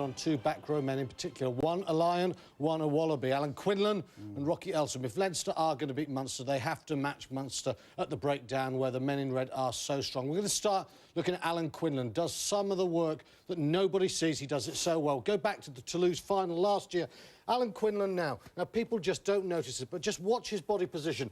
on two back row men in particular. One a lion, one a wallaby. Alan Quinlan and Rocky Elsom. If Leinster are going to beat Munster, they have to match Munster at the breakdown where the men in red are so strong. We're going to start looking at Alan Quinlan. Does some of the work that nobody sees. He does it so well. Go back to the Toulouse final last year. Alan Quinlan now. Now, people just don't notice it, but just watch his body position.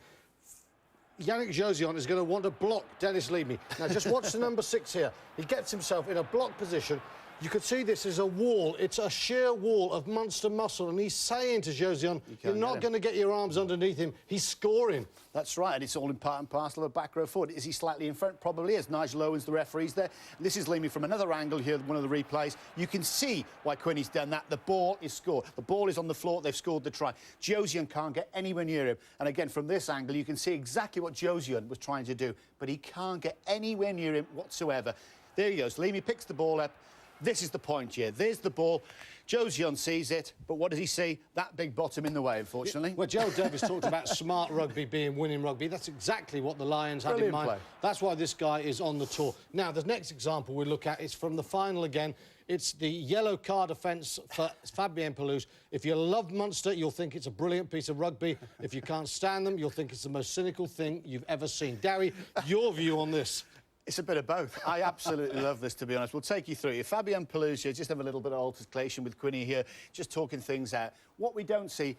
Yannick Josian is going to want to block Dennis Leamy. Now, just watch the number 6 here. He gets himself in a block position. You could see this is a wall. It's a sheer wall of Munster muscle, and he's saying to Josian, you're not going to get your arms underneath him. He's scoring. That's right, and it's all in part and parcel of a back row forward. Is he slightly in front? Probably is. Nigel Owens, the referee's there. This is Leamy from another angle here, one of the replays. You can see why Quinny's done that. The ball is scored. The ball is on the floor. They've scored the try. Josian can't get anywhere near him. And again, from this angle, you can see exactly what Josian was trying to do, but he can't get anywhere near him whatsoever. There he goes. Leamy picks the ball up. This is the point here. There's the ball. Josian sees it, but what does he see? That big bottom in the way, unfortunately. Well, Joe Davis talked about smart rugby being winning rugby. That's exactly what the Lions had in mind. Play. That's why this guy is on the tour. Now, the next example we look at is from the final again. It's the yellow card offence for Fabien Pelouse. If you love Munster, you'll think it's a brilliant piece of rugby. If you can't stand them, you'll think it's the most cynical thing you've ever seen. Dewi, your view on this? It's a bit of both. I absolutely love this, to be honest. We'll take you through it. Fabien Pelouse here, just have a little bit of altercation with Quinny here, just talking things out. What we don't see,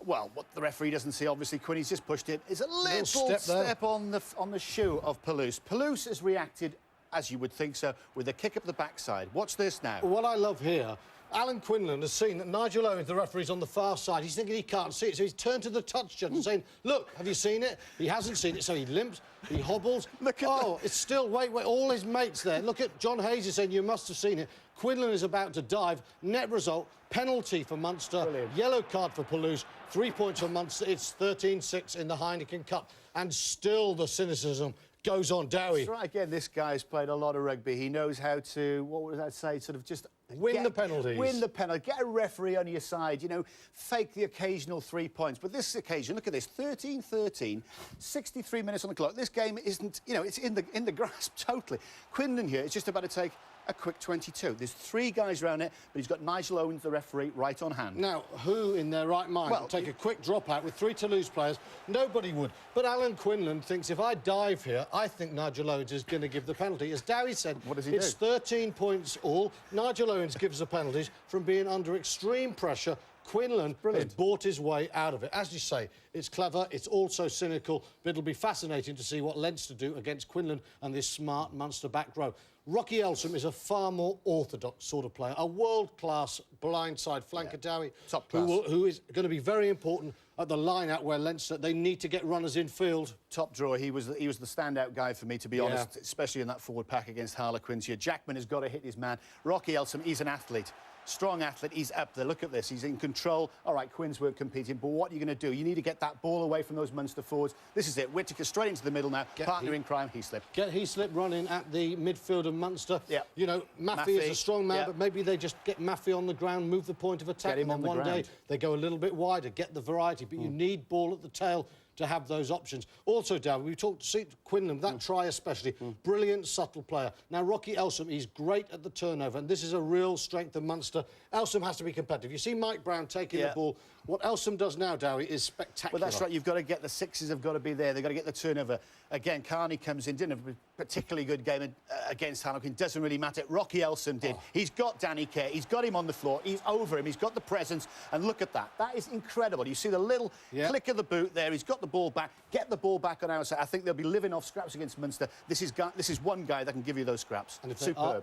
well, what the referee doesn't see, obviously, Quinny's just pushed it, is a little step on the shoe of Pelouse. Pelouse has reacted, as you would think so, with a kick up the backside. Watch this now. What I love here, Alan Quinlan has seen that Nigel Owens, the referee's on the far side. He's thinking he can't see it, so he's turned to the touch judge and saying, look, have you seen it? He hasn't seen it, so he limps, he hobbles. Look at it's still, wait, all his mates there. Look at John Hayes is saying, you must have seen it. Quinlan is about to dive. Net result, penalty for Munster. Brilliant. Yellow card for Pelouse. 3 points for Munster. It's 13-6 in the Heineken Cup. And still the cynicism goes on. Dewi. That's right. Again, this guy's played a lot of rugby. He knows how to, what would I say, sort of just... Win the penalties. Win the penalty. Get a referee on your side, you know, fake the occasional 3 points. But this occasion, look at this, 13-13, 63 minutes on the clock. This game isn't, you know, it's in the grasp totally. Quinlan here is just about to take a quick 22. There's 3 guys around it, but he's got Nigel Owens, the referee, right on hand. Now, who in their right mind would take a quick dropout with 3 Toulouse players? Nobody would. But Alan Quinlan thinks if I dive here, I think Nigel Owens is going to give the penalty. As Dewi said, what does he it's do? 13 points all. Nigel Owens gives the penalties from being under extreme pressure. Quinlan has bought his way out of it. As you say, it's clever, it's also cynical, but it'll be fascinating to see what Leinster do against Quinlan and this smart Munster back row. Rocky Elsom is a far more orthodox sort of player, a world-class blindside flanker, Dewi, top class, who is going to be very important at the line-out where Leinster, they need to get runners in field. Top drawer. He was the standout guy for me, to be honest, especially in that forward pack against Harlequins here. Jackman has got to hit his man. Rocky Elsom, he's an athlete. Strong athlete, he's up there. Look at this, he's in control. All right, Quins weren't competing, but what are you going to do? You need to get that ball away from those Munster forwards. This is it. Whittaker straight into the middle now. Partner in crime, Heaslip. Get Heaslip running at the midfield of Munster. Yeah. You know, Maffey is a strong man, but maybe they just get Maffey on the ground, move the point of attack, and then one day they go a little bit wider, get the variety, but you need ball at the tail to have those options. Also, Dewi, we talked to Quinlan, that try especially, brilliant, subtle player. Now, Rocky Elsom, he's great at the turnover, and this is a real strength of Munster. Elsom has to be competitive. You see Mike Brown taking the ball. What Elsom does now, Dewi, is spectacular. Well, that's right. You've got to get the sixes have got to be there. They've got to get the turnover. Again, Carney comes in, didn't have a particularly good game against Harlequin. Doesn't really matter. Rocky Elsom did. He's got Danny Kerr. He's got him on the floor. He's over him. He's got the presence. And look at that. That is incredible. You see the little click of the boot there. He's got the ball back. Get the ball back on our side. I think they'll be living off scraps against Munster. This is one guy that can give you those scraps. And if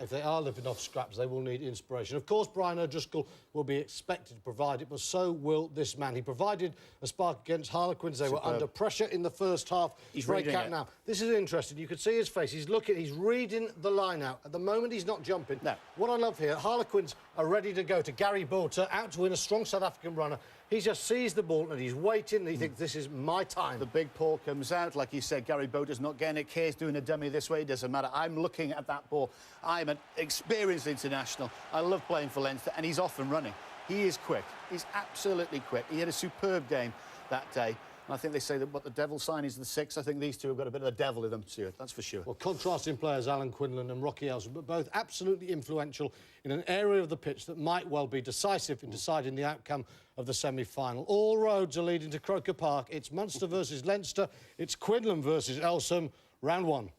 they are living off scraps, they will need inspiration. Of course, Brian O'Driscoll will be expected to provide it, but so will this man. He provided a spark against Harlequins. They were under pressure in the first half. He's reading it now. This is interesting. You could see his face. He's looking. He's reading the line out. At the moment, he's not jumping. No. What I love here, Harlequins are ready to go to Gary Bolter, out to win a strong South African runner. He just sees the ball and he's waiting and he thinks this is my time. The big ball comes out, like you said, Gary Bolter's not getting it. Kerr's doing a dummy this way, it doesn't matter. I'm looking at that ball. I'm an experienced international. I love playing for Leinster, and he's off and running. He is quick. He's absolutely quick. He had a superb game that day. And I think they say that what the devil sign is the 6. I think these two have got a bit of the devil in them, Stuart, that's for sure. Well, contrasting players, Alan Quinlan and Rocky Elsom, but both absolutely influential in an area of the pitch that might well be decisive in deciding the outcome of the semi-final. All roads are leading to Croker Park. It's Munster versus Leinster. It's Quinlan versus Elsom. Round 1.